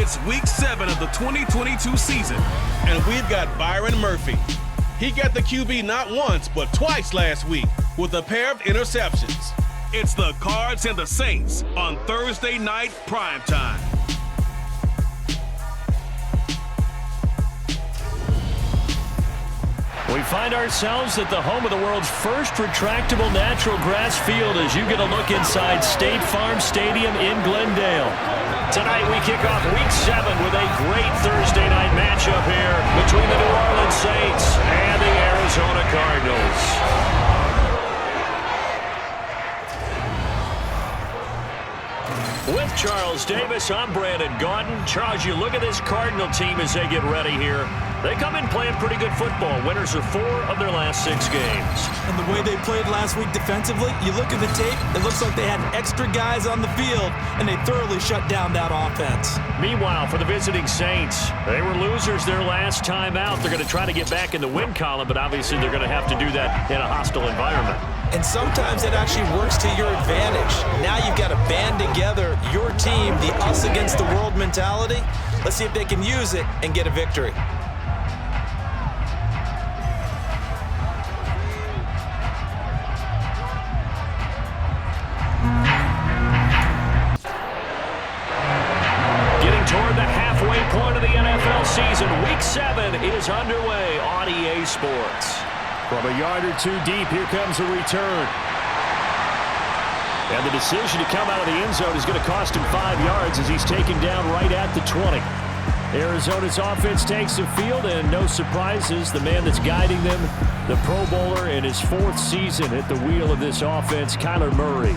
It's week 7 of the 2022 season, and we've got Byron Murphy. He got the QB not once, but twice last week with a pair of interceptions. It's the Cards and the Saints on Thursday night primetime. We find ourselves at the home of the world's first retractable natural grass field as you get a look inside State Farm Stadium in Glendale. Tonight we kick off week 7 with a great Thursday night matchup here between the New Orleans Saints and the Arizona Cardinals. With Charles Davis, I'm Brandon Gaudin. Charles, you look at this Cardinal team as they get ready here. They come in playing pretty good football. Winners of 4 of their last 6 games. And the way they played last week defensively, you look at the tape, it looks like they had extra guys on the field, and they thoroughly shut down that offense. Meanwhile, for the visiting Saints, they were losers their last time out. They're going to try to get back in the win column, but obviously they're going to have to do that in a hostile environment. And sometimes it actually works to your advantage. Now you've got to band together your team, the us against the world mentality. Let's see if they can use it and get a victory. Getting toward the halfway point of the NFL season, Week 7 is underway on EA Sports. From a yard or 2 deep, here comes a return. And the decision to come out of the end zone is going to cost him 5 yards as he's taken down right at the 20. Arizona's offense takes the field, and no surprises, the man that's guiding them, the Pro Bowler in his 4th season at the wheel of this offense, Kyler Murray.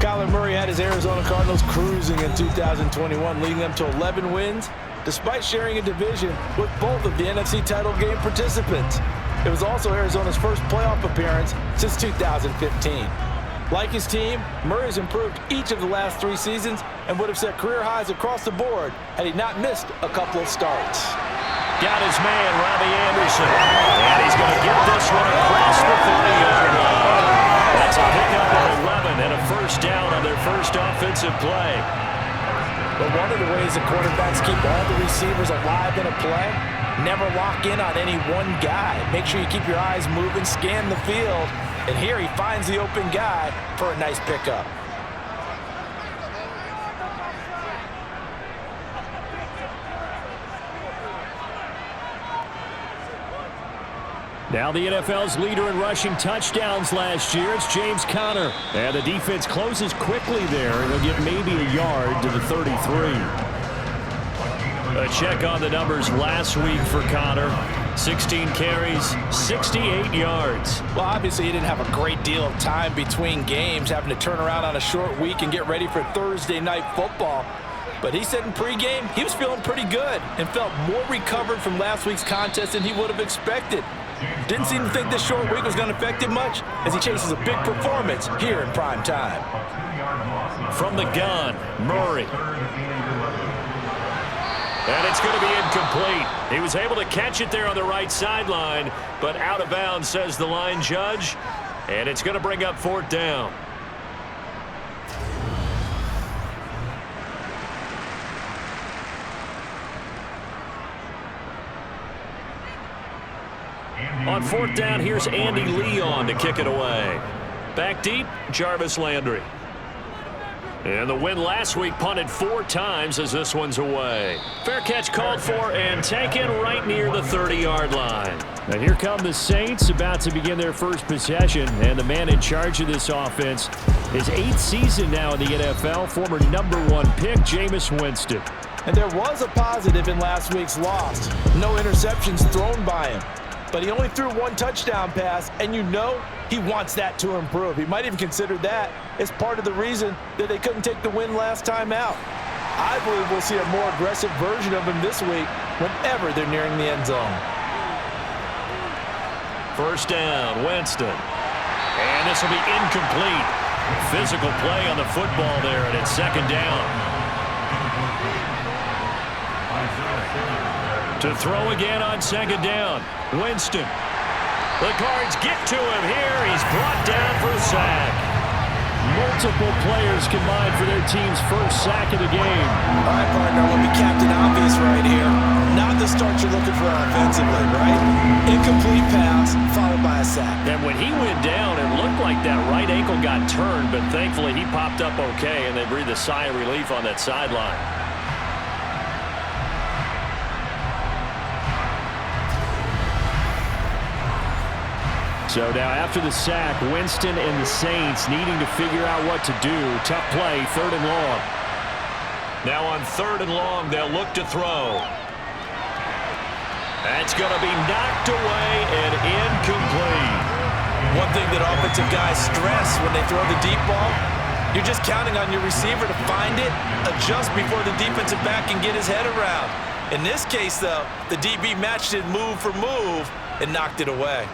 Kyler Murray had his Arizona Cardinals cruising in 2021, leading them to 11 wins, despite sharing a division with both of the NFC title game participants. It was also Arizona's first playoff appearance since 2015. Like his team, Murray has improved each of the last 3 seasons and would have set career highs across the board had he not missed a couple of starts. Got his man, Robbie Anderson, and he's going to get this one across the 30-yard line. That's a pickup of 11 and a first down on their first offensive play. But one of the ways the quarterbacks keep all the receivers alive in a play, never lock in on any one guy. Make sure you keep your eyes moving, scan the field, and here he finds the open guy for a nice pickup. Now the NFL's leader in rushing touchdowns last year, it's James Conner. And the defense closes quickly there, and he'll get maybe a yard to the 33. A check on the numbers last week for Conner. 16 carries, 68 yards. Well, obviously he didn't have a great deal of time between games, having to turn around on a short week and get ready for Thursday night football. But he said in pregame he was feeling pretty good and felt more recovered from last week's contest than he would have expected. Didn't seem to think this short week was going to affect him much as he chases a big performance here in prime time. From the gun, Murray. And it's going to be incomplete. He was able to catch it there on the right sideline, but out of bounds, says the line judge. And it's going to bring up 4th down. On 4th down, here's Andy Leon to kick it away. Back deep, Jarvis Landry. And the win last week punted 4 times as this one's away. Fair catch called for and taken right near the 30-yard line. And here come the Saints about to begin their first possession. And the man in charge of this offense, his 8th season now in the NFL, former #1 pick, Jameis Winston. And there was a positive in last week's loss. No interceptions thrown by him. But he only threw 1 touchdown pass, and you know he wants that to improve. He might even consider that as part of the reason that they couldn't take the win last time out. I believe we'll see a more aggressive version of him this week whenever they're nearing the end zone. First down, Winston. And this will be incomplete. Physical play on the football there, and it's 2nd down. To throw again on 2nd down, Winston. The Cards get to him here. He's brought down for a sack. multiple players combined for their team's first sack of the game. All right, partner, we'll be Captain Obvious right here. Not the start you're looking for offensively, right? Incomplete pass, followed by a sack. And when he went down, it looked like that right ankle got turned, but thankfully he popped up okay, and they breathed a sigh of relief on that sideline. So now after the sack, Winston and the Saints needing to figure out what to do. Tough play, 3rd and long. Now on 3rd and long, they'll look to throw. That's going to be knocked away and incomplete. One thing that offensive guys stress when they throw the deep ball, you're just counting on your receiver to find it, adjust before the defensive back can get his head around. In this case, though, the DB matched it move for move and knocked it away.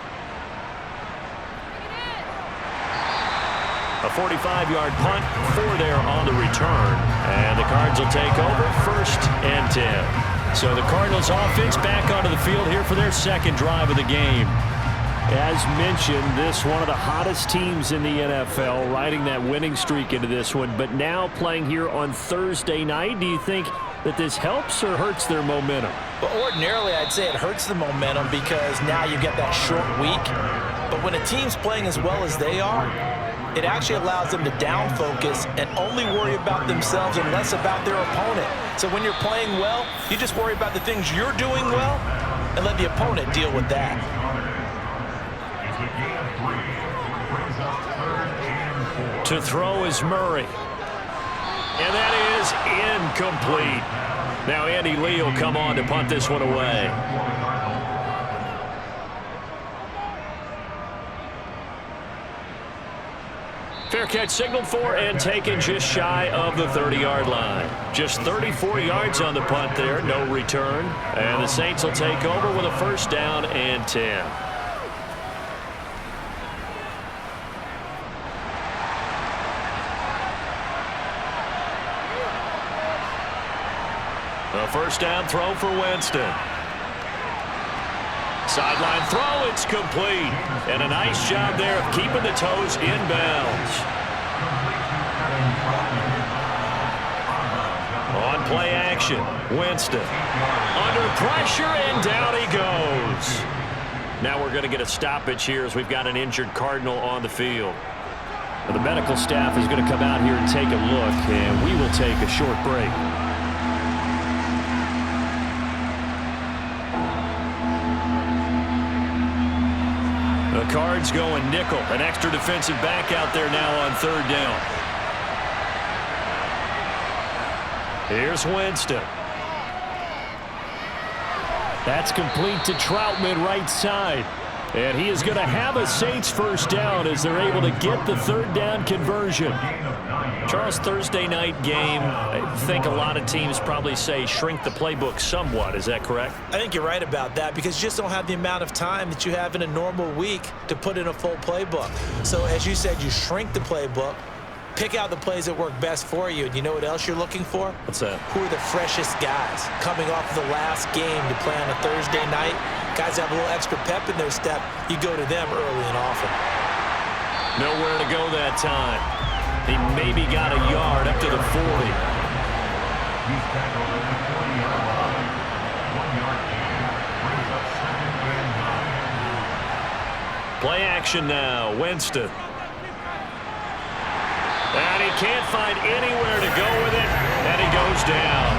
A 45-yard punt, 4 there on the return. And the Cards will take over, 1st and 10. So the Cardinals offense back onto the field here for their 2nd drive of the game. As mentioned, this one of the hottest teams in the NFL, riding that winning streak into this one, but now playing here on Thursday night. Do you think that this helps or hurts their momentum? Well, ordinarily, I'd say it hurts the momentum because now you get that short week. But when a team's playing as well as they are, it actually allows them to down focus and only worry about themselves and less about their opponent. So when you're playing well, you just worry about the things you're doing well and let the opponent deal with that. To throw is Murray. And that is incomplete. Now Andy Lee will come on to punt this one away. Fair catch signaled for and taken just shy of the 30-yard line. Just 34 yards on the punt there, no return. And the Saints will take over with a 1st down and 10. A 1st down throw for Winston. Sideline throw, it's complete. And a nice job there of keeping the toes inbounds. On play action, Winston. Under pressure, and down he goes. Now we're going to get a stoppage here as we've got an injured Cardinal on the field. Well, the medical staff is going to come out here and take a look, and we will take a short break. The Cards going nickel. An extra defensive back out there now on 3rd down. Here's Winston. That's complete to Troutman, right side. And he is going to have a Saints 1st down as they're able to get the 3rd down conversion. Charles, Thursday night game, I think a lot of teams probably say shrink the playbook somewhat. Is that correct? I think you're right about that because you just don't have the amount of time that you have in a normal week to put in a full playbook. So as you said, you shrink the playbook, pick out the plays that work best for you. And you know what else you're looking for? What's that? Who are the freshest guys coming off the last game to play on a Thursday night? Guys have a little extra pep in their step. You go to them early and often. Nowhere to go that time. He maybe got a yard up to the 40. Play action now, Winston. And he can't find anywhere to go with it, and he goes down.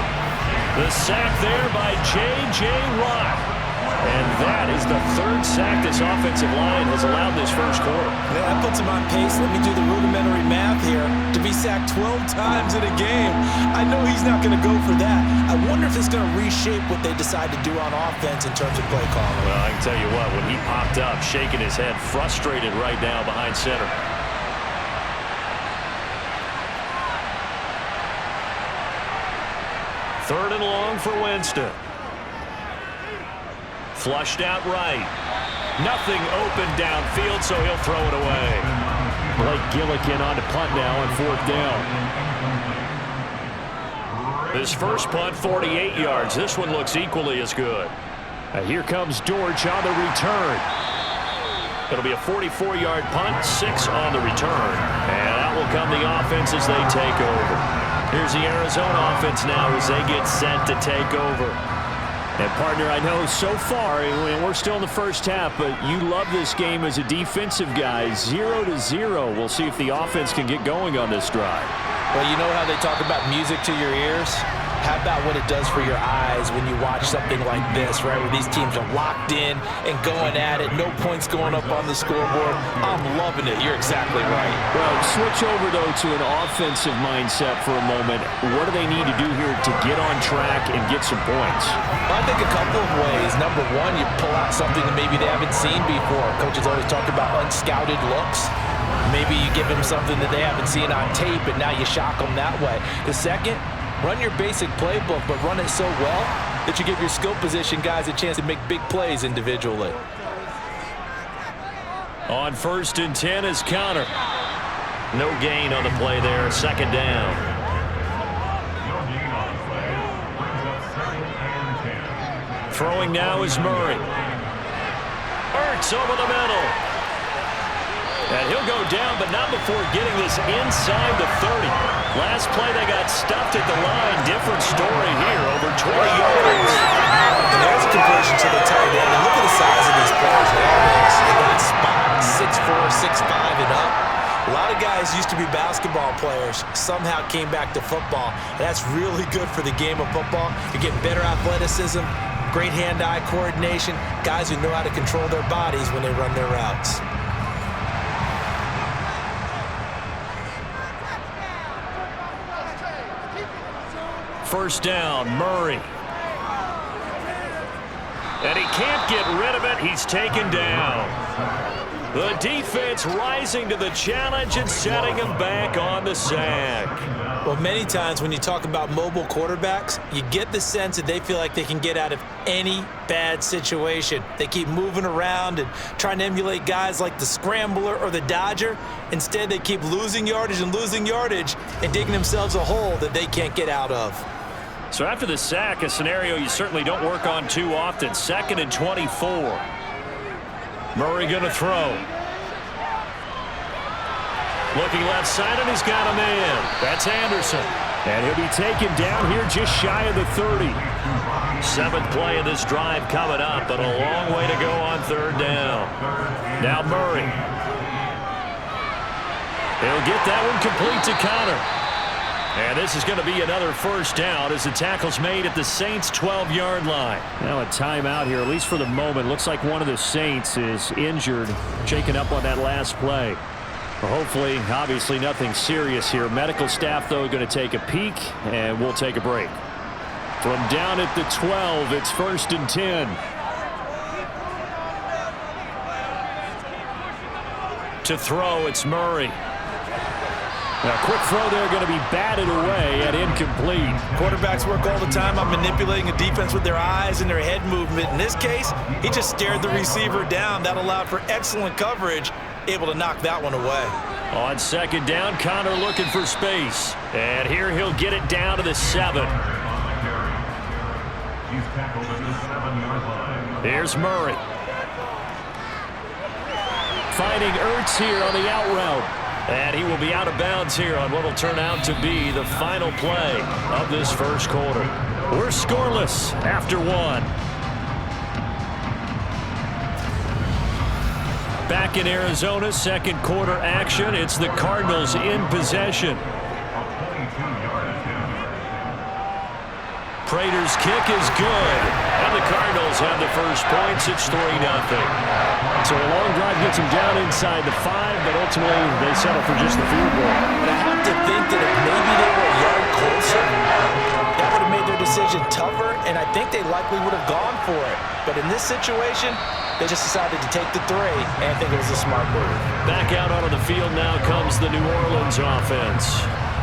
The sack there by J.J. Watt. And that is the 3rd sack this offensive line has allowed this 1st quarter. Yeah, that puts him on pace. Let me do the rudimentary math here. To be sacked 12 times in a game, I know he's not going to go for that. I wonder if it's going to reshape what they decide to do on offense in terms of play calling. Well, I can tell you what, when he popped up, shaking his head, frustrated right now behind center. Third and long for Winston. Flushed out right. Nothing open downfield, so he'll throw it away. Blake Gillikin on to punt now on 4th down. His first punt, 48 yards. This one looks equally as good. And here comes Dortch on the return. It'll be a 44-yard punt, 6 on the return. And out will come the offense as they take over. Here's the Arizona offense now as they get set to take over. And, partner, I know so far, and we're still in the first half, but you love this game as a defensive guy. 0-0. We'll see if the offense can get going on this drive. Well, you know how they talk about music to your ears? How about what it does for your eyes when you watch something like this, right, where these teams are locked in and going at it, no points going up on the scoreboard? I'm loving it. You're exactly right. Well, switch over, though, to an offensive mindset for a moment. What do they need to do here to get on track and get some points? Well, I think a couple of ways. Number one, you pull out something that maybe they haven't seen before. Coaches always talk about unscouted looks. Maybe you give them something that they haven't seen on tape, and now you shock them that way. The second, run your basic playbook, but run it so well that you give your skill position guys a chance to make big plays individually. On 1st and 10 is Connor. No gain on the play there, 2nd down. Throwing now is Murray. Ertz over the middle. And he'll go down, but not before getting this inside the 30. Last play, they got stuffed at the line. Different story here, over 20 yards. And there's a conversion to the tight end. And look at the size of these players. They got spot 6'4", 6'5", and up. A lot of guys used to be basketball players, somehow came back to football. And that's really good for the game of football. You're getting better athleticism, great hand-eye coordination, guys who know how to control their bodies when they run their routes. First down, Murray. And he can't get rid of it. He's taken down. The defense rising to the challenge and setting him back on the sack. Well, many times when you talk about mobile quarterbacks, you get the sense that they feel like they can get out of any bad situation. They keep moving around and trying to emulate guys like the Scrambler or the Dodger. Instead, they keep losing yardage and digging themselves a hole that they can't get out of. So after the sack, a scenario you certainly don't work on too often. 2nd and 24. Murray going to throw. Looking left side, and he's got a man. That's Anderson. And he'll be taken down here just shy of the 30. 7th play of this drive coming up, but a long way to go on 3rd down. Now Murray. He'll get that one complete to Connor. And this is going to be another 1st down as the tackle's made at the Saints' 12-yard line. Now a timeout here, at least for the moment. Looks like one of the Saints is injured, shaken up on that last play. Well, hopefully, obviously, nothing serious here. Medical staff, though, going to take a peek, and we'll take a break. From down at the 12, it's 1st and 10. To throw, it's Murray. Now, a quick throw there going to be batted away and incomplete. Quarterbacks work all the time on manipulating a defense with their eyes and their head movement. In this case, he just stared the receiver down. That allowed for excellent coverage, able to knock that one away. On 2nd down, Connor looking for space. And here he'll get it down to the 7. Here's Murray. Finding Ertz here on the out route. And he will be out of bounds here on what will turn out to be the final play of this 1st quarter. We're scoreless after 1. Back in Arizona, 2nd quarter action. It's the Cardinals in possession. Prater's kick is good. And the Cardinals have the 1st points. It's 3-0. So a long drive gets them down inside the 5, but ultimately they settle for just the field goal. But I have to think that if maybe they were a yard closer, that would have made their decision tougher, and I think they likely would have gone for it. But in this situation, they just decided to take the 3, and I think it was a smart move. Back out onto the field now comes the New Orleans offense.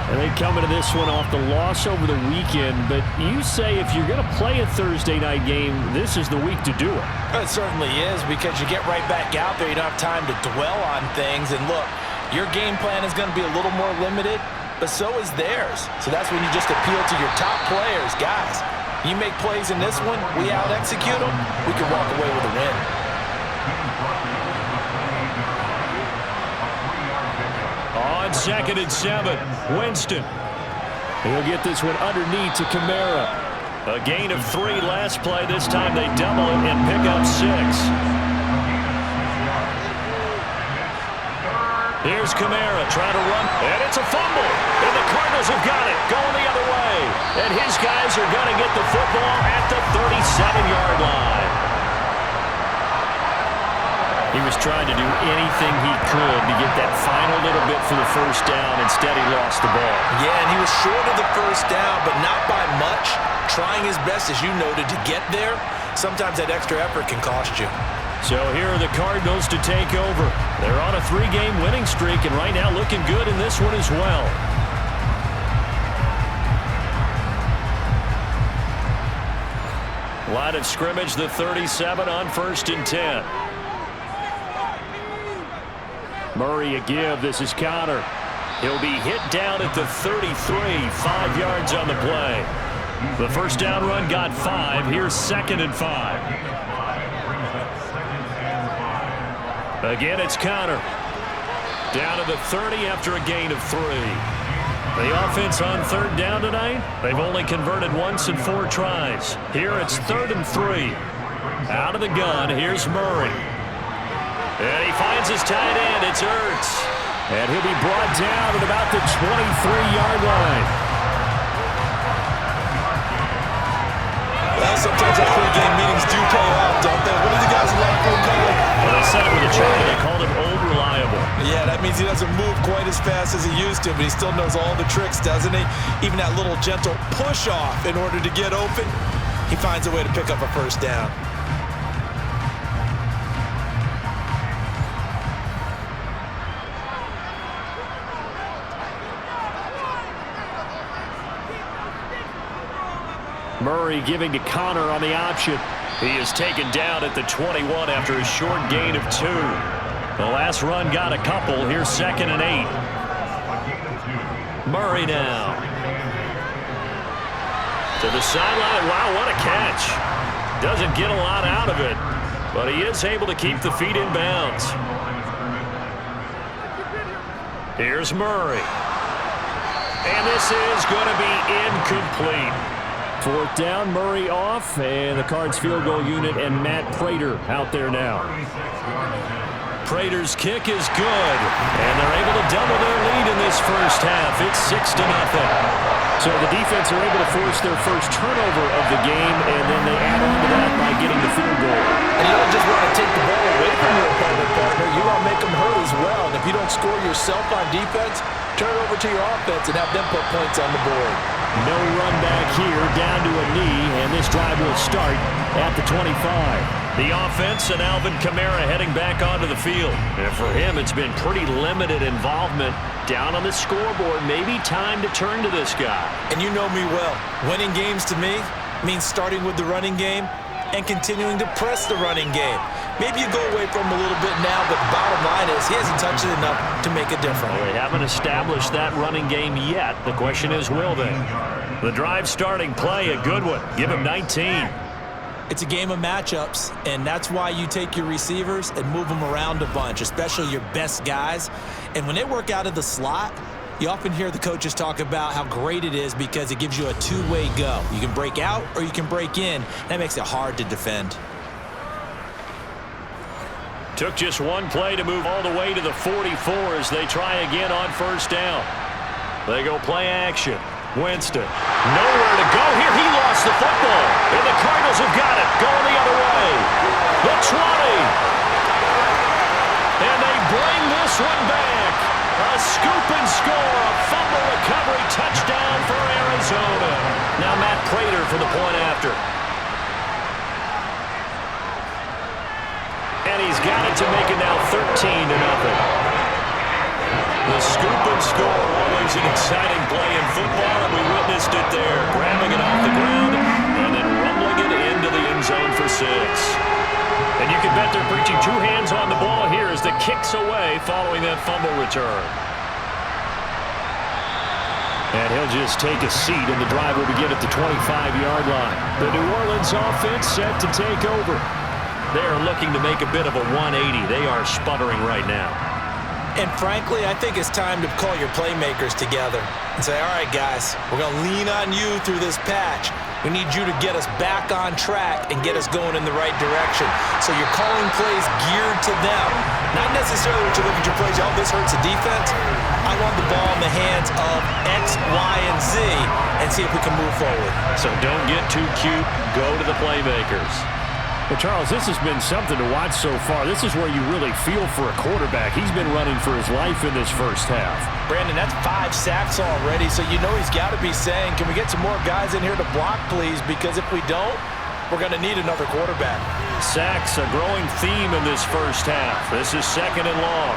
And they come into this one off the loss over the weekend, but you say if you're going to play a Thursday night game, this is the week to do it. It certainly is, because you get right back out there. You don't have time to dwell on things. And look, your game plan is going to be a little more limited, but so is theirs. So that's when you just appeal to your top players. Guys, you make plays in this one, we out-execute them, we can walk away with a win. It's 2nd and 7. Winston. He'll get this one underneath to Kamara. A gain of 3 last play. This time they double it and pick up 6. Here's Kamara trying to run, and it's a fumble. And the Cardinals have got it, going the other way. And his guys are going to get the football at the 37-yard line. He was trying to do anything he could to get that final little bit for the first down. Instead, he lost the ball. Yeah, and he was short of the first down, but not by much. Trying his best, as you noted, to get there. Sometimes that extra effort can cost you. So here are the Cardinals to take over. They're on a 3-game winning streak, and right now looking good in this one as well. Line of scrimmage, the 37 on 1st and 10. Murray a give. This is Connor. He'll be hit down at the 33, 5 yards on the play. The first down run got 5. Here's 2nd and 5. Again, it's Connor. Down to the 30 after a gain of 3. The offense on 3rd down tonight, they've only converted once in 4 tries. Here it's 3rd and 3. Out of the gun, here's Murray. And he finds his tight end. It's Ertz. And he'll be brought down at about the 23-yard line. Well, sometimes our pregame meetings do pay off, don't they? What do the guys like to call it? Well, they said it with a chart. They called him old reliable. Yeah, that means he doesn't move quite as fast as he used to, but he still knows all the tricks, doesn't he? Even that little gentle push-off in order to get open, he finds a way to pick up a first down. Murray giving to Connor on the option. He is taken down at the 21 after a short gain of 2. The last run got a couple. Here's 2nd and 8. Murray now. To the sideline. Wow, what a catch. Doesn't get a lot out of it, but he is able to keep the feet in bounds. Here's Murray. And this is going to be incomplete. 4th down, Murray off, and the Cards field goal unit and Matt Prater out there now. Prater's kick is good, and they're able to double their lead in this first half. It's 6-0. So the defense are able to force their first turnover of the game, and then they add on to that by getting the field goal. And you don't just want to take the ball away from your opponent, partner. You want to make them hurt as well. And if you don't score yourself on defense, turn it over to your offense and have them put points on the board. No run back here, down to a knee, and this drive will start at the 25. The offense and Alvin Kamara heading back onto the field. And for him, it's been pretty limited involvement down on the scoreboard. Maybe time to turn to this guy. And you know me well. Winning games to me means starting with the running game and continuing to press the running game. Maybe you go away from him a little bit now, but the bottom line is he hasn't touched it enough to make a difference. Well, they haven't established that running game yet. The question is, will they? The drive starting play, a good one. Give him 19. It's a game of matchups, and that's why you take your receivers and move them around a bunch, especially your best guys. And when they work out of the slot, you often hear the coaches talk about how great it is because it gives you a two-way go. You can break out or you can break in. That makes it hard to defend. Took just one play to move all the way to the 44 as they try again on first down. They go play action. Winston, nowhere to go here. He lost the football, and the Cardinals have got it. Going the other way. The 20. And they bring this one back. A scoop and score. A fumble recovery touchdown for Arizona. Now Matt Prater for the point after. And he's got it to make it now 13-0. The scoop and score, always an exciting play in football, and we witnessed it there. Grabbing it off the ground and then rumbling it into the end zone for 6. And you can bet they're preaching 2 hands on the ball here as the kick's away following that fumble return. And he'll just take a seat, and the drive will begin at the 25-yard line. The New Orleans offense set to take over. They are looking to make a bit of a 180. They are sputtering right now. And frankly, I think it's time to call your playmakers together and say, all right, guys, we're going to lean on you through this patch. We need you to get us back on track and get us going in the right direction. So you're calling plays geared to them. Not necessarily when you look at your plays, oh, this hurts the defense. I want the ball in the hands of X, Y, and Z and see if we can move forward. So don't get too cute. Go to the playmakers. Well, Charles, this has been something to watch so far. This is where you really feel for a quarterback. He's been running for his life in this first half. Brandon, that's 5 sacks already, so you know he's got to be saying, can we get some more guys in here to block, please? Because if we don't, we're going to need another quarterback. Sacks, a growing theme in this first half. This is 2nd and long.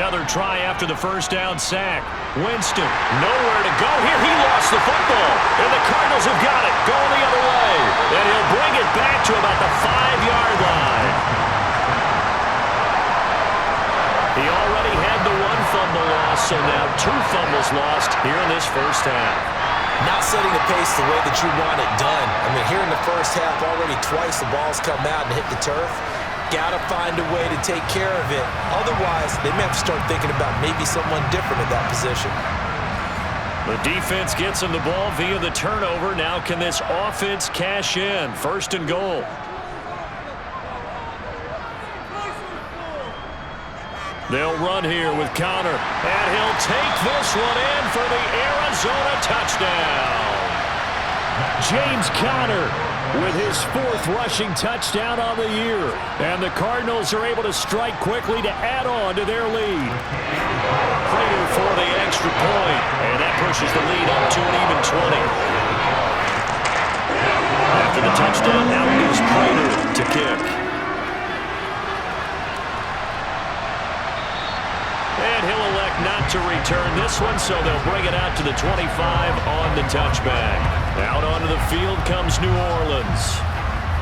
Another try after the first down sack. Winston, nowhere to go here. He lost the football, and the Cardinals have got it, going the other way. And he'll bring it back to about the 5-yard line. He already had the 1 fumble loss, so now 2 fumbles lost here in this first half. Not setting the pace the way that you want it done. I mean, here in the first half, already twice the ball's come out and hit the turf. Got to find a way to take care of it. Otherwise, they may have to start thinking about maybe someone different in that position. The defense gets him the ball via the turnover. Now can this offense cash in? 1st and goal. They'll run here with Connor. And he'll take this one in for the Arizona touchdown. James Conner with his 4th rushing touchdown on the year. And the Cardinals are able to strike quickly to add on to their lead. Prater for the extra point. And that pushes the lead up to an even 20. After the touchdown, out is Prater to kick. And he'll elect not to return this one, so they'll bring it out to the 25 on the touchback. Out onto the field comes New Orleans.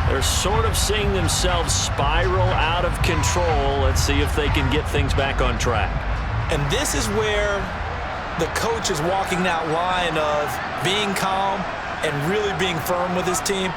They're sort of seeing themselves spiral out of control. Let's see if they can get things back on track. And this is where the coach is walking that line of being calm and really being firm with his team.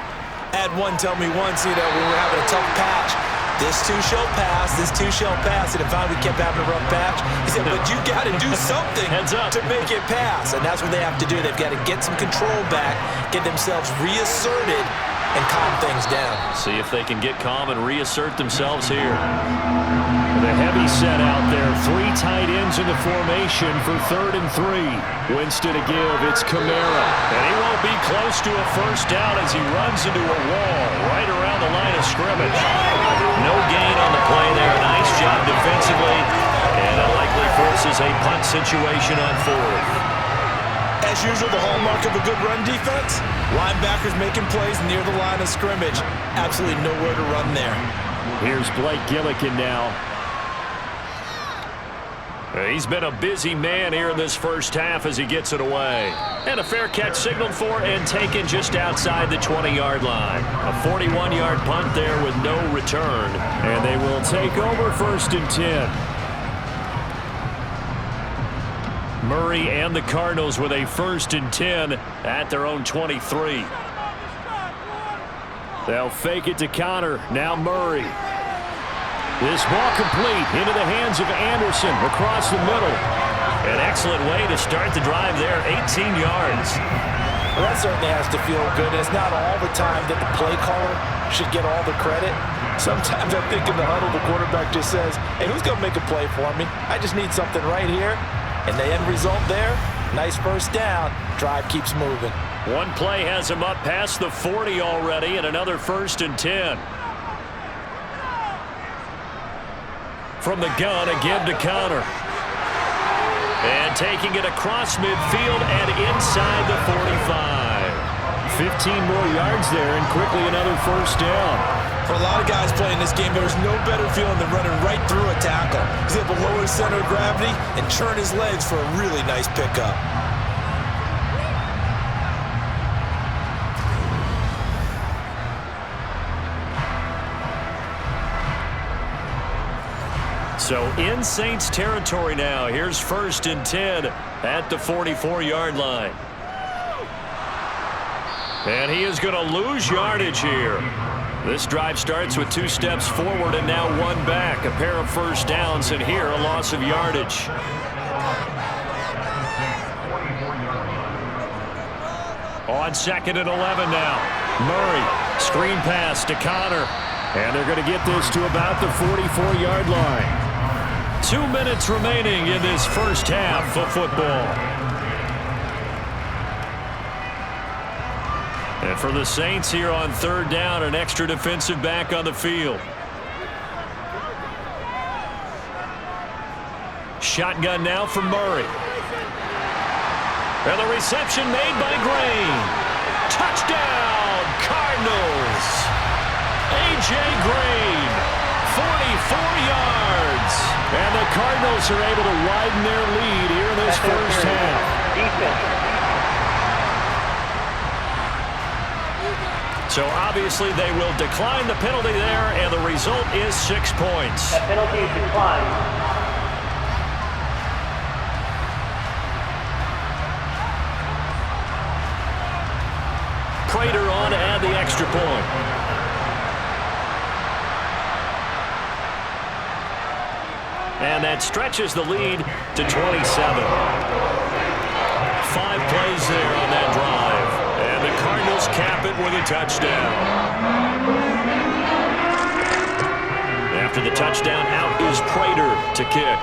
I had one tell me once, when we were having a tough patch, this too shall pass, this too shall pass, and finally we kept having a rough patch. He said, but you got to do something to make it pass, and that's what they have to do. They've got to get some control back, get themselves reasserted, and calm things down. See if they can get calm and reassert themselves here. The heavy set out there. 3 tight ends in the formation for 3rd and 3. Winston to give. It's Kamara. And he won't be close to a first down as he runs into a wall right around the line of scrimmage. No gain on the play there. Nice job defensively. And it likely forces a punt situation on 4th. As usual, the hallmark of a good run defense, linebackers making plays near the line of scrimmage. Absolutely nowhere to run there. Here's Blake Gillikin now. He's been a busy man here in this first half as he gets it away. And a fair catch signaled for and taken just outside the 20-yard line. A 41-yard punt there with no return. And they will take over 1st and 10. Murray and the Cardinals with a 1st and 10 at their own 23. They'll fake it to Connor. Now Murray. This ball complete into the hands of Anderson across the middle. An excellent way to start the drive there, 18 yards. Well, that certainly has to feel good. It's not all the time that the play caller should get all the credit. Sometimes I think in the huddle, the quarterback just says, hey, who's going to make a play for me? I just need something right here. And the end result there, nice first down. Drive keeps moving. One play has him up past the 40 already, and another 1st and 10. From the gun, a give to Connor. And taking it across midfield and inside the 45. 15 more yards there and quickly another first down. For a lot of guys playing this game, there's no better feeling than running right through a tackle. He's able to lower his center of gravity and churn his legs for a really nice pickup. So in Saints territory now. Here's 1st and 10 at the 44-yard line. And he is going to lose yardage here. This drive starts with 2 steps forward and now 1 back. A pair of first downs, and here a loss of yardage. On 2nd and 11 now. Murray, screen pass to Connor. And they're going to get this to about the 44-yard line. 2 minutes remaining in this first half of football. And for the Saints here on 3rd down, an extra defensive back on the field. Shotgun now for Murray. And the reception made by Green. Touchdown, Cardinals. A.J. Green, 44 yards. And the Cardinals are able to widen their lead here in this first half. So obviously they will decline the penalty there, and the result is 6 points. That penalty is declined. Prater on to add the extra point. And that stretches the lead to 27. 5 plays there on that drive. And the Cardinals cap it with a touchdown. After the touchdown, out is Prater to kick.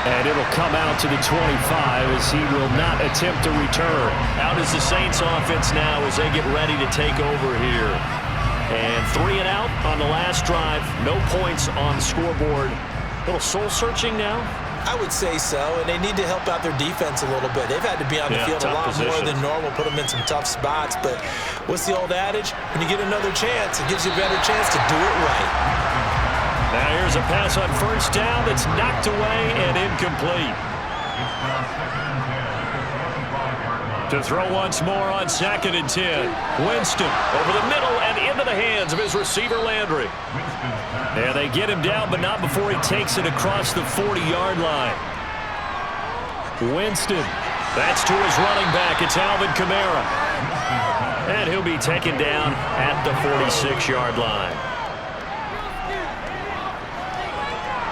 And it'll come out to the 25 as he will not attempt to return. Out is the Saints offense now as they get ready to take over here. And 3 and out on the last drive. No points on the scoreboard. A little soul-searching now. I would say so, and they need to help out their defense a little bit. They've had to be on the field a lot more than normal, put them in some tough spots. But what's the old adage? When you get another chance, it gives you a better chance to do it right. Now here's a pass on first down that's knocked away and incomplete. To throw once more on 2nd and 10. Winston over the middle and into the hands of his receiver Landry. And they get him down, but not before he takes it across the 40-yard line. Winston. That's to his running back. It's Alvin Kamara. And he'll be taken down at the 46-yard line.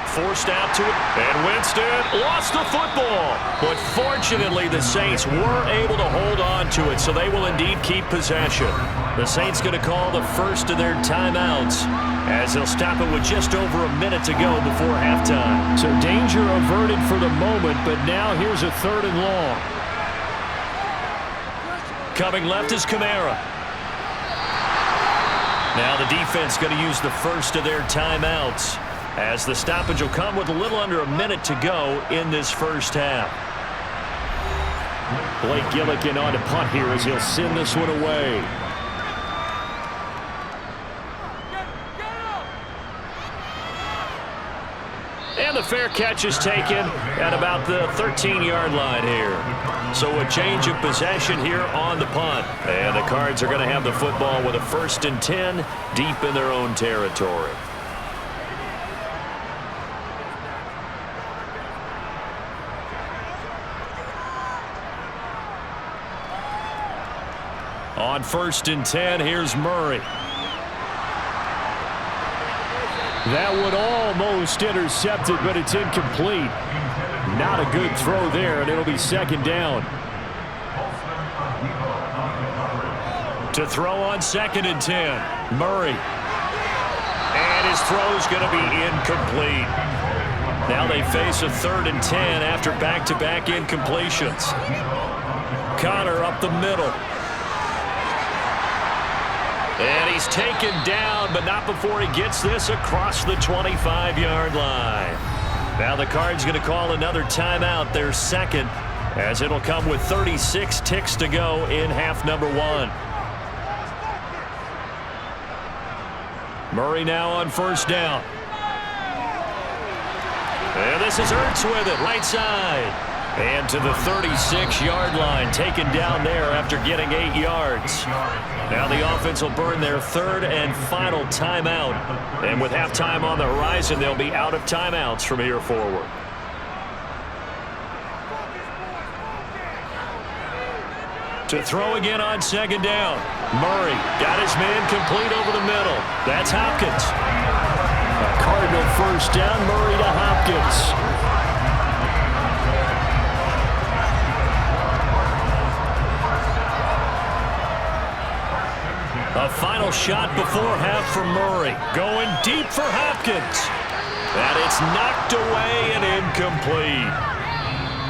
Forced out to it, and Winston lost the football. But fortunately, the Saints were able to hold on to it, so they will indeed keep possession. The Saints going to call the first of their timeouts as they'll stop it with just over a minute to go before halftime. So danger averted for the moment, but now here's a 3rd and long. Coming left is Kamara. Now the defense going to use the first of their timeouts, as the stoppage will come with a little under a minute to go in this first half. Blake Gillikin on to punt here as he'll send this one away. And the fair catch is taken at about the 13-yard line here. So a change of possession here on the punt. And the Cards are going to have the football with a 1st and 10 deep in their own territory. On 1st and 10, here's Murray. That one almost intercepted, but it's incomplete. Not a good throw there, and it'll be 2nd down. To throw on 2nd and 10, Murray. And his throw's going to be incomplete. Now they face a 3rd and 10 after back-to-back incompletions. Connor up the middle. And he's taken down, but not before he gets this across the 25-yard line. Now the Cards going to call another timeout, their 2nd, as it'll come with 36 ticks to go in half number 1. Murray now on 1st down. And this is Ertz with it, right side. And to the 36-yard line, taken down there after getting 8 yards. Now the offense will burn their 3rd and final timeout. And with halftime on the horizon, they'll be out of timeouts from here forward. To throw again on second down. Murray got his man complete over the middle. That's Hopkins. A Cardinal first down, Murray to Hopkins. A final shot before half for Murray. Going deep for Hopkins. And it's knocked away and incomplete.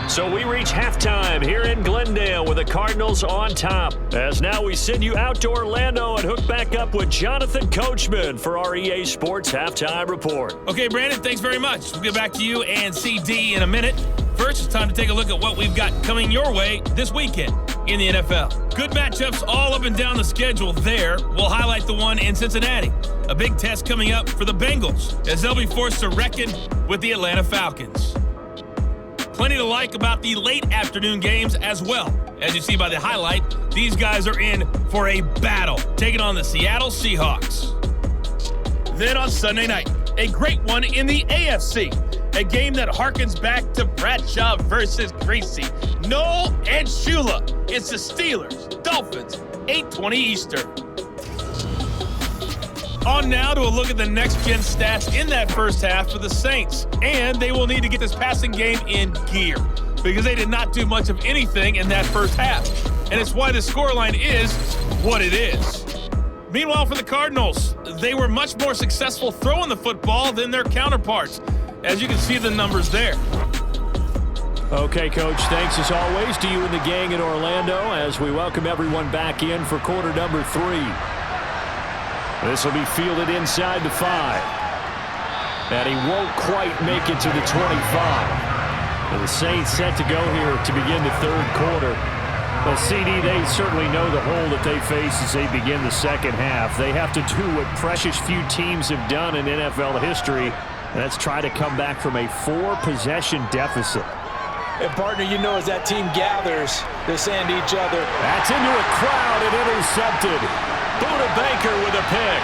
So we reach halftime here in Glendale with the Cardinals on top. As now we send you out to Orlando and hook back up with Jonathan Coachman for our EA Sports Halftime Report. Okay, Brandon, thanks very much. We'll get back to you and CD in a minute. First, it's time to take a look at what we've got coming your way this weekend in the NFL. Good matchups all up and down the schedule there. We'll highlight the one in Cincinnati. A big test coming up for the Bengals as they'll be forced to reckon with the Atlanta Falcons. Plenty to like about the late afternoon games as well. As you see by the highlight, these guys are in for a battle, taking on the Seattle Seahawks. Then on Sunday night, a great one in the AFC. A game that harkens back to Bradshaw versus Gracie. Noel and Shula. It's the Steelers, Dolphins, 8:20 Eastern. On now to a look at the next-gen stats in that first half for the Saints. And they will need to get this passing game in gear because they did not do much of anything in that first half. And it's why the scoreline is what it is. Meanwhile, for the Cardinals, they were much more successful throwing the football than their counterparts, as you can see the numbers there. Okay, Coach, thanks as always to you and the gang in Orlando as we welcome everyone back in for quarter number 3. This will be fielded inside the 5. And he won't quite make it to the 25. And the Saints set to go here to begin the third quarter. Well, CD, they certainly know the hole that they face as they begin the second half. They have to do what precious few teams have done in NFL history, and that's try to come back from a 4-possession deficit. And, partner, you know as that team gathers, they're saying to each other, that's into a crowd and intercepted. Buda Baker with a pick.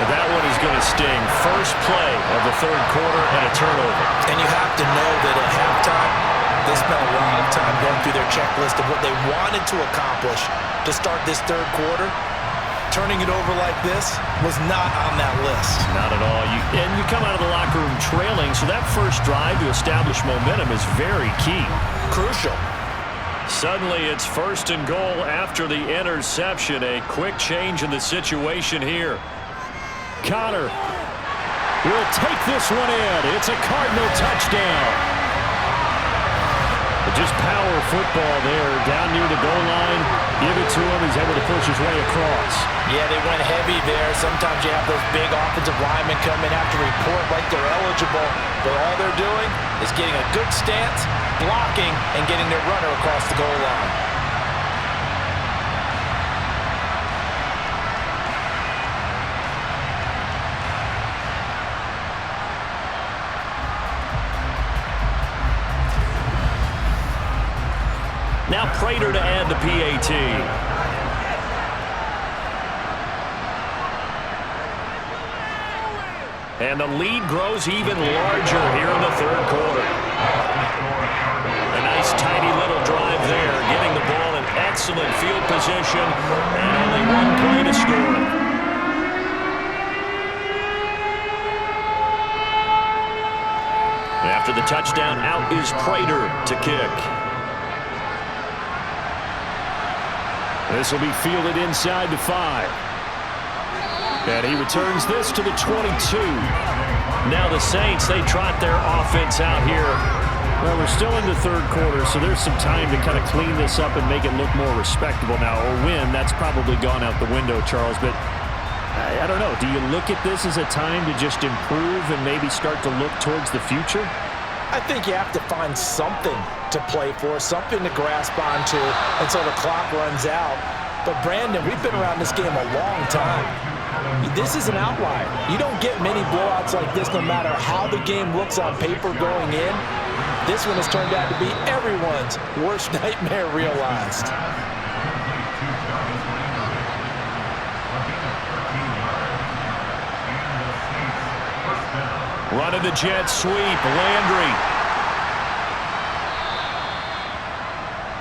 That one is going to sting. First play of the third quarter and a turnover. And you have to know that at halftime, they spent a lot of time going through their checklist of what they wanted to accomplish to start this third quarter. Turning it over like this was not on that list. Not at all. And you come out of the locker room trailing, so that first drive to establish momentum is very key. Crucial. Suddenly it's first and goal after the interception. A quick change in the situation here. Connor will take this one in. It's a Cardinal touchdown. Just power football there, down near the goal line. Give it to him. He's able to push his way across. Yeah, they went heavy there. Sometimes you have those big offensive linemen come in after report like they're eligible, but all they're doing is getting a good stance, blocking, and getting their runner across the goal line. Now Prater to add the PAT. And the lead grows even larger here in the third quarter. A nice tiny little drive there, getting the ball in excellent field position, and only one play to score. After the touchdown, out is Prater to kick. This will be fielded inside the 5. And he returns this to the 22. Now the Saints, they trot their offense out here. Well, we're still in the third quarter, so there's some time to kind of clean this up and make it look more respectable now. A win, that's probably gone out the window, Charles. But I don't know. Do you look at this as a time to just improve and maybe start to look towards the future? I think you have to find something to play for, something to grasp onto until the clock runs out. But, Brandon, we've been around this game a long time. This is an outlier. You don't get many blowouts like this no matter how the game looks on paper going in. This one has turned out to be everyone's worst nightmare realized. Running the jet sweep. Landry.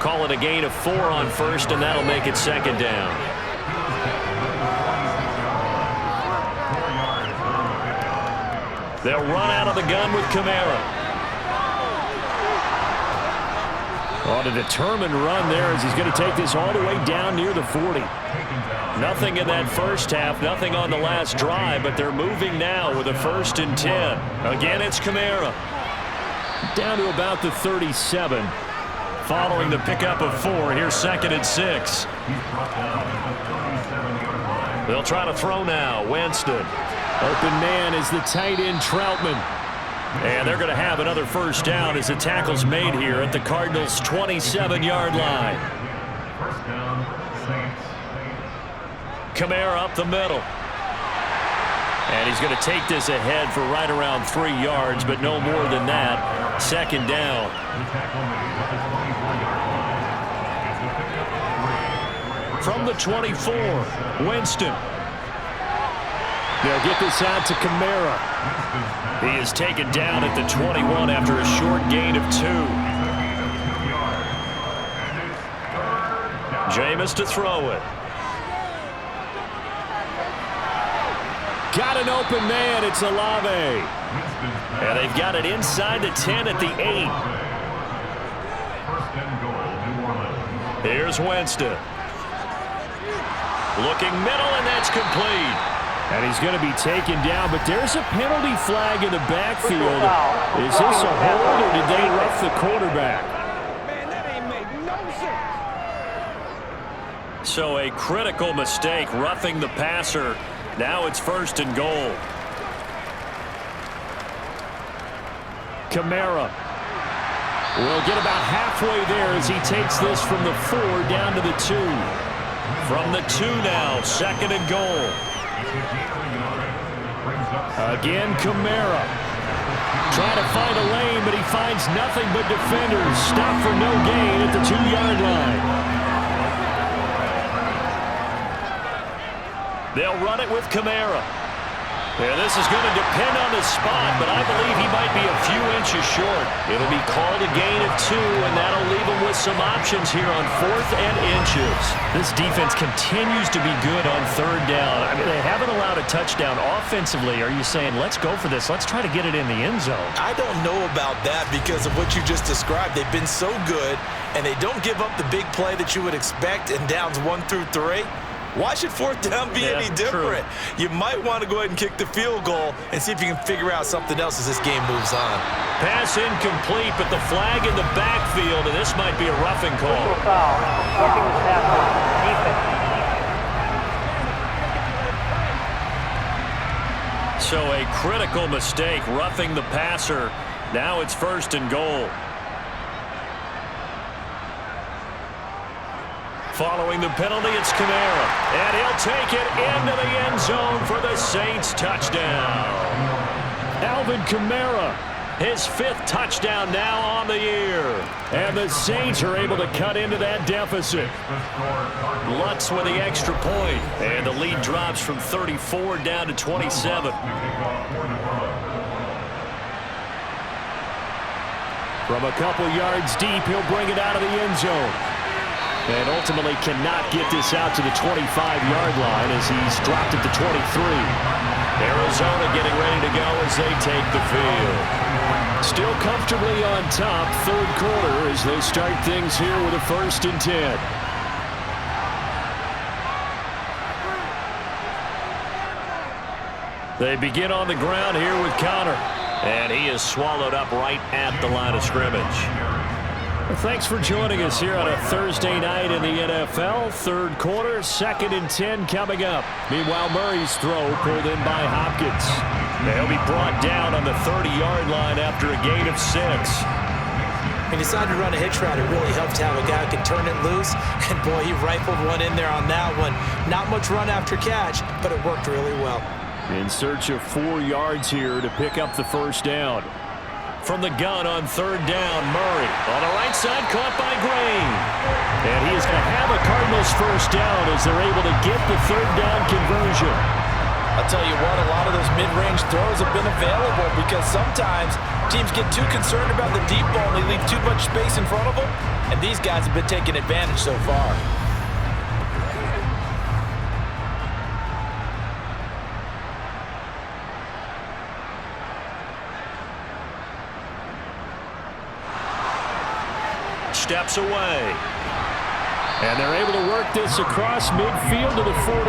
Call it a gain of 4 on first, and that'll make it second down. They'll run out of the gun with Kamara. On a determined run there as he's going to take this all the way down near the 40. Nothing in that first half, nothing on the last drive, but they're moving now with a 1st and 10. Again, it's Kamara. Down to about the 37. Following the pickup of 4, here's 2nd and 6. They'll try to throw now. Winston. Open man is the tight end Troutman. And they're going to have another first down as the tackle's made here at the Cardinals' 27-yard line. First down, Saints. Kamara up the middle. And he's going to take this ahead for right around 3 yards, but no more than that. 2nd down. From the 24, Winston. They'll get this out to Kamara. He is taken down at the 21 after a short gain of 2. Jameis to throw it. Got an open man. It's Olave. And they've got it inside the 10 at the 8. Here's Winston. Looking middle, and that's complete. And he's going to be taken down, but there's a penalty flag in the backfield. Is this a hold, or did they rough the quarterback? Man, that ain't make no sense. So a critical mistake, roughing the passer. Now it's 1st and goal. Kamara will get about halfway there as he takes this from the 4 down to the 2. From the 2 now, 2nd and goal. Again, Kamara. Trying to find a lane, but he finds nothing but defenders. Stop for no gain at the 2-yard line. They'll run it with Kamara. Yeah, this is going to depend on the spot, but I believe he might be a few inches short. It'll be called a gain of 2, and that'll leave him with some options here on 4th and inches. This defense continues to be good on 3rd down. I mean, they haven't allowed a touchdown offensively. Are you saying, let's go for this? Let's try to get it in the end zone. I don't know about that because of what you just described. They've been so good, and they don't give up the big play that you would expect in downs 1 through 3. Why should 4th down be any different? True. You might want to go ahead and kick the field goal and see if you can figure out something else as this game moves on. Pass incomplete, but the flag in the backfield, and this might be a roughing call. Foul. Working the tackle. Defense. So a critical mistake, roughing the passer. Now it's 1st and goal. Following the penalty, it's Kamara. And he'll take it into the end zone for the Saints touchdown. Alvin Kamara, his 5th touchdown now on the year. And the Saints are able to cut into that deficit. Lutz with the extra point. And the lead drops from 34 down to 27. From a couple yards deep, he'll bring it out of the end zone. And ultimately cannot get this out to the 25-yard line as he's dropped it to 23. Arizona getting ready to go as they take the field. Still comfortably on top, 3rd quarter as they start things here with a 1st and 10. They begin on the ground here with Connor. And he is swallowed up right at the line of scrimmage. Well, thanks for joining us here on a Thursday night in the NFL. 3rd quarter, 2nd and 10 coming up. Meanwhile, Murray's throw pulled in by Hopkins. They'll be brought down on the 30-yard line after a gain of 6. He decided to run a hitch route. It really helped to have a guy who could turn it loose. And, boy, he rifled one in there on that one. Not much run after catch, but it worked really well. In search of 4 yards here to pick up the 1st down. From the gun on 3rd down, Murray. On the right side, caught by Green. And he is going to have a Cardinals 1st down as they're able to get the 3rd down conversion. I'll tell you what, a lot of those mid-range throws have been available because sometimes teams get too concerned about the deep ball and they leave too much space in front of them, and these guys have been taking advantage so far. Steps away. And they're able to work this across midfield to the 48.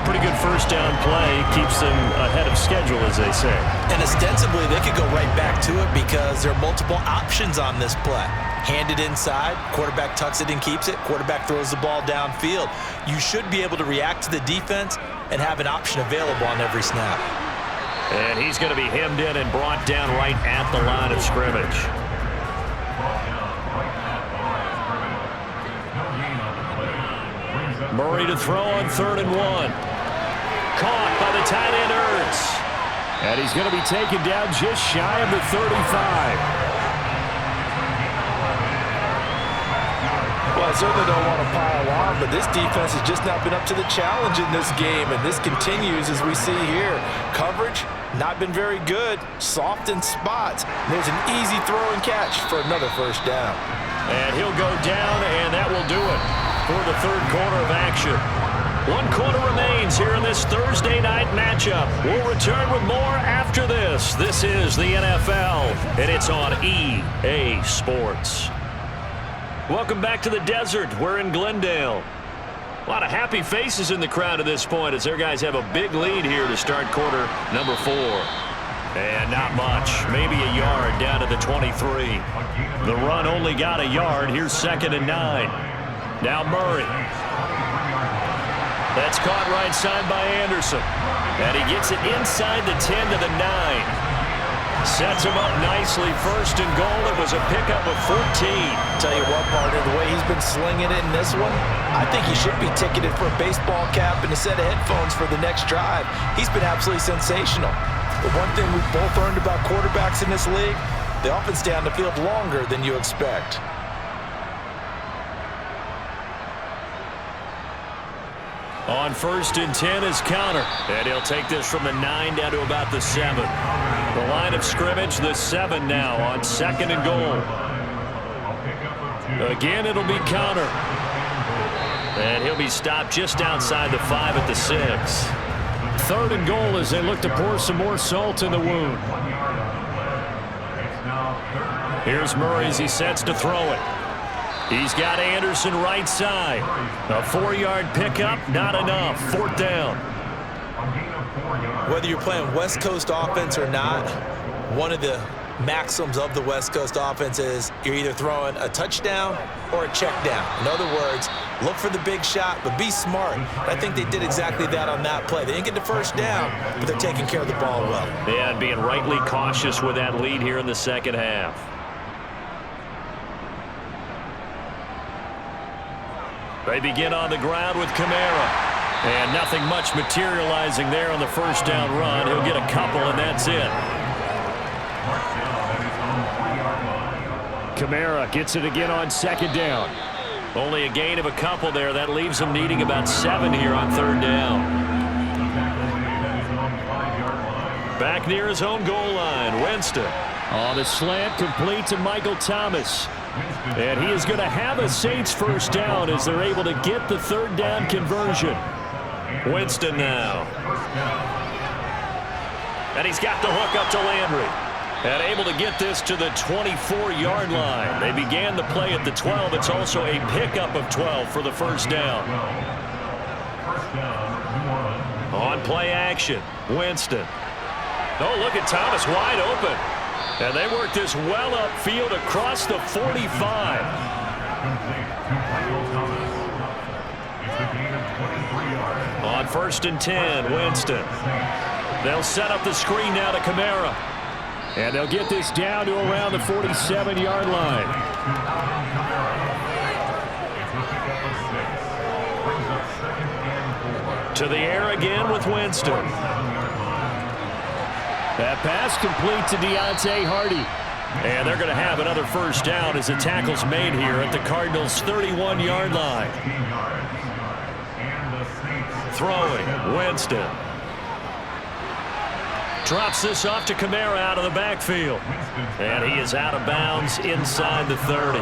Pretty good first down play. Keeps them ahead of schedule, as they say. And ostensibly, they could go right back to it because there are multiple options on this play. Hand it inside, quarterback tucks it and keeps it, quarterback throws the ball downfield. You should be able to react to the defense and have an option available on every snap. And he's going to be hemmed in and brought down right at the line of scrimmage. Murray to throw on 3rd and 1. Caught by the tight end Ertz. And he's going to be taken down just shy of the 35. Well, I certainly don't want to pile on, but this defense has just not been up to the challenge in this game, and this continues as we see here. Coverage, not been very good. Soft in spots. There's an easy throw and catch for another first down. And he'll go down, and that will do it for the third quarter of action. 1 quarter remains here in this Thursday night matchup. We'll return with more after this. This is the NFL, and it's on EA Sports. Welcome back to the desert. We're in Glendale. A lot of happy faces in the crowd at this point as their guys have a big lead here to start quarter number 4. And not much, maybe a yard down to the 23. The run only got a yard. Here's 2nd and 9. Now Murray. That's caught right side by Anderson. And he gets it inside the 10 to the 9. Sets him up nicely. 1st and goal. It was a pickup of 14. Tell you what, partner, the way he's been slinging it in this one, I think he should be ticketed for a baseball cap and a set of headphones for the next drive. He's been absolutely sensational. The one thing we've both learned about quarterbacks in this league, they often stay on the field longer than you expect. On 1st and 10 is counter. And he'll take this from the 9 down to about the 7. The line of scrimmage, the 7 now on 2nd and goal. Again, it'll be counter. And he'll be stopped just outside the 5 at the 6. 3rd and goal as they look to pour some more salt in the wound. Here's Murray as he sets to throw it. He's got Anderson right side. A 4-yard pickup, not enough. 4th down. Whether you're playing West Coast offense or not, one of the maxims of the West Coast offense is you're either throwing a touchdown or a check down. In other words, look for the big shot, but be smart. I think they did exactly that on that play. They didn't get the first down, but they're taking care of the ball well. Yeah, and being rightly cautious with that lead here in the second half. They begin on the ground with Kamara. And nothing much materializing there on the first down run. He'll get a couple, and that's it. Kamara gets it again on 2nd down. Only a gain of a couple there. That leaves him needing about 7 here on 3rd down. Back near his own goal line, Winston. On the slant, complete to Michael Thomas. And he is going to have a Saints first down as they're able to get the 3rd down conversion. Winston now. And he's got the hook up to Landry. And able to get this to the 24-yard line. They began the play at the 12. It's also a pickup of 12 for the first down. On play action, Winston. Oh, look at Thomas wide open. And they work this well upfield across the 45. On 1st and 10, Winston. They'll set up the screen now to Kamara. And they'll get this down to around the 47-yard line. To the air again with Winston. That pass complete to Deontay Hardy. And they're going to have another first down as the tackle's made here at the Cardinals' 31-yard line. Throwing, Winston. Drops this off to Kamara out of the backfield. And he is out of bounds inside the 30.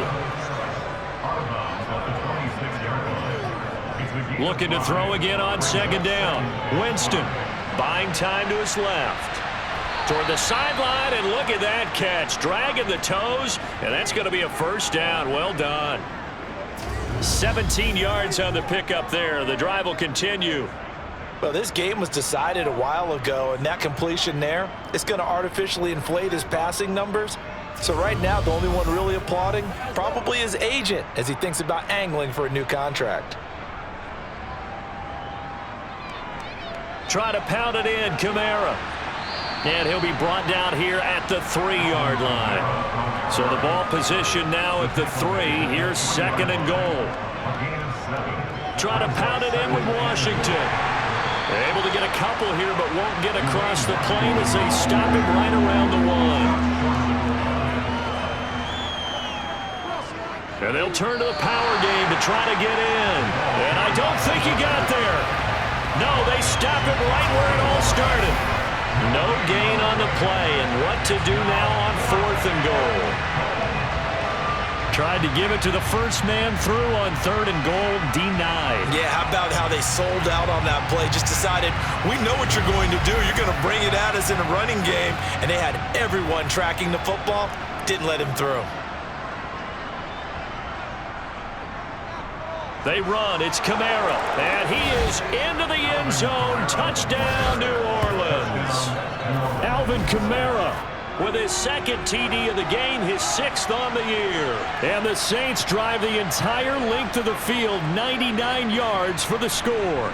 Looking to throw again on second down. Winston buying time to his left. Toward the sideline, and look at that catch. Dragging the toes, and that's going to be a first down. Well done. 17 yards on the pickup there. The drive will continue. Well, this game was decided a while ago, and that completion there is going to artificially inflate his passing numbers. So right now, the only one really applauding probably his agent as he thinks about angling for a new contract. Try to pound it in, Kamara. And he'll be brought down here at the 3-yard line. So the ball position now at the 3. Here's second and goal. Try to pound it in with Washington. They're able to get a couple here, but won't get across the plane as they stop him right around the 1. And they'll turn to the power game to try to get in. And I don't think he got there. No, they stop him right where it all started. No gain on the play, and what to do now on 4th and goal. Tried to give it to the first man through on 3rd and goal, denied. Yeah, how about how they sold out on that play? Just decided, we know what you're going to do. You're going to bring it at us in a running game. And they had everyone tracking the football. Didn't let him through. They run. It's Kamara. And he is into the end zone. Touchdown, New Orleans. Alvin Kamara with his second TD of the game, his 6th on the year. And the Saints drive the entire length of the field, 99 yards for the score.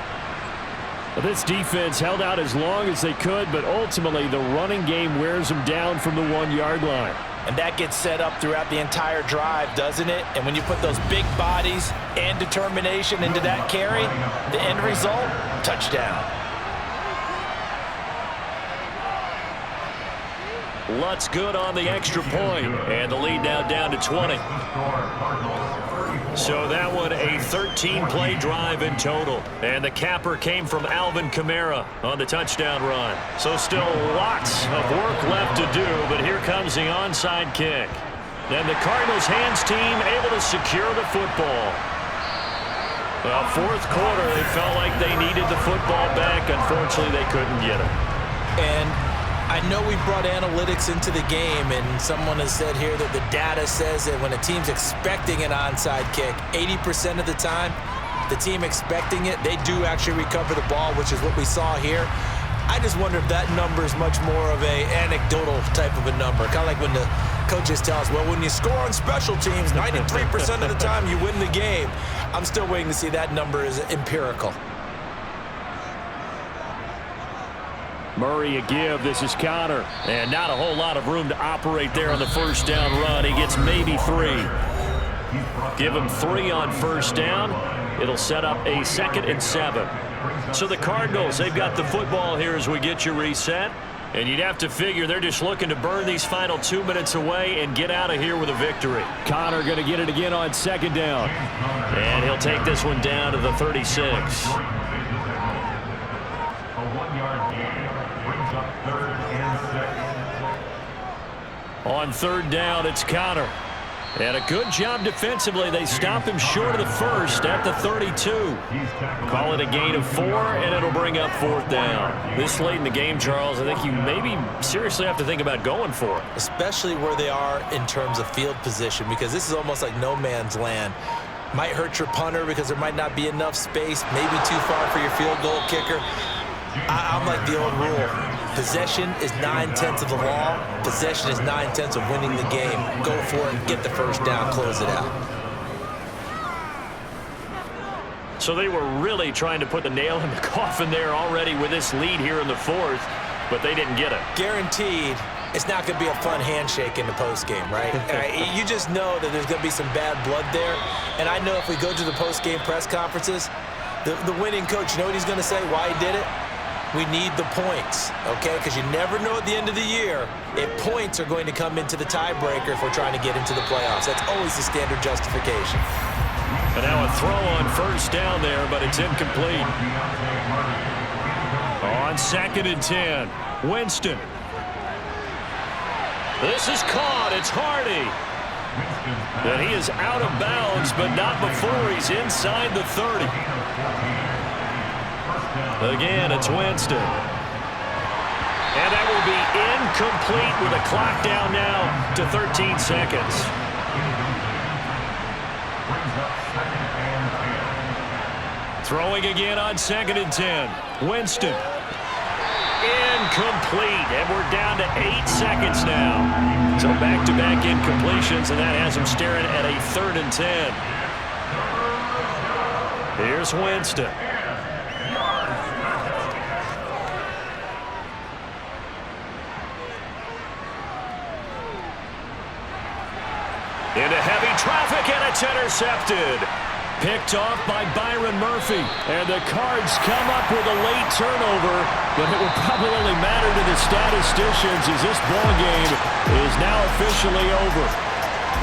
This defense held out as long as they could, but ultimately the running game wears them down from the 1-yard line. And that gets set up throughout the entire drive, doesn't it? And when you put those big bodies and determination into that carry, the end result, touchdown. Lutz good on the extra point, and the lead now down to 20. So that one a 13-play drive in total. And the capper came from Alvin Kamara on the touchdown run. So still lots of work left to do, but here comes the onside kick. And the Cardinals hands team able to secure the football. Well, 4th quarter, they felt like they needed the football back. Unfortunately, they couldn't get it. And I know we brought analytics into the game, and someone has said here that the data says that when a team's expecting an onside kick, 80% of the time, the team expecting it, they do actually recover the ball, which is what we saw here. I just wonder if that number is much more of a anecdotal type of a number. Kind of like when the coaches tell us, well, when you score on special teams, 93% of the time you win the game. I'm still waiting to see that number is empirical. Murray a give. This is Connor. And not a whole lot of room to operate there on the first down run. He gets maybe 3. Give him 3 on first down. It'll set up a 2nd and 7. So the Cardinals, they've got the football here as we get you reset. And you'd have to figure they're just looking to burn these final 2 minutes away and get out of here with a victory. Connor going to get it again on 2nd down. And he'll take this one down to the 36. A 1-yard gain brings up 3rd and 6. On 3rd down, it's Connor. And a good job defensively. They stop him short of the first at the 32. Call it a gain of 4, and it'll bring up 4th down. This late in the game, Charles, I think you maybe seriously have to think about going for it. Especially where they are in terms of field position, because this is almost like no man's land. Might hurt your punter because there might not be enough space, maybe too far for your field goal kicker. I'm like the old rule. Possession is 9/10 of the law. Possession is 9/10 of winning the game. Go for it, get the first down, close it out. So they were really trying to put the nail in the coffin there already with this lead here in the 4th, but they didn't get it. Guaranteed, it's not going to be a fun handshake in the postgame, right? You just know that there's going to be some bad blood there. And I know if we go to the postgame press conferences, the winning coach, you know what he's going to say, why he did it? We need the points, okay? Because you never know at the end of the year if points are going to come into the tiebreaker if we're trying to get into the playoffs. That's always the standard justification. And now a throw on first down there, but it's incomplete. On 2nd and 10. Winston. This is caught. It's Hardy. And he is out of bounds, but not before he's inside the 30. Again, it's Winston. And that will be incomplete with a clock down now to 13 seconds. Throwing again on 2nd and 10. Winston. Incomplete, and we're down to 8 seconds now. So back-to-back incompletions, and that has him staring at a 3rd and 10. Here's Winston. Into heavy traffic, and it's intercepted. Picked off by Byron Murphy. And the Cards come up with a late turnover, but it will probably only matter to the statisticians as this ball game is now officially over.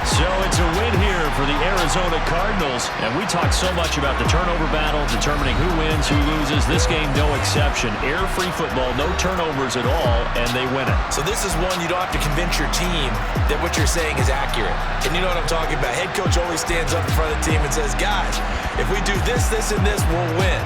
So it's a win here for the Arizona Cardinals. And we talk so much about the turnover battle, determining who wins, who loses. This game, no exception. Error-free football, no turnovers at all, and they win it. So this is one you don't have to convince your team that what you're saying is accurate. And you know what I'm talking about. Head coach always stands up in front of the team and says, guys, if we do this, this, and this, we'll win.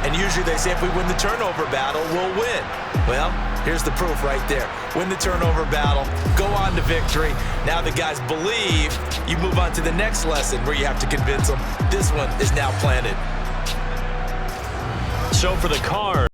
And usually they say if we win the turnover battle, we'll win. Well, here's the proof right there. Win the turnover battle, go on to victory. Now the guys believe. You move on to the next lesson where you have to convince them. This one is now planted. So for the Cards,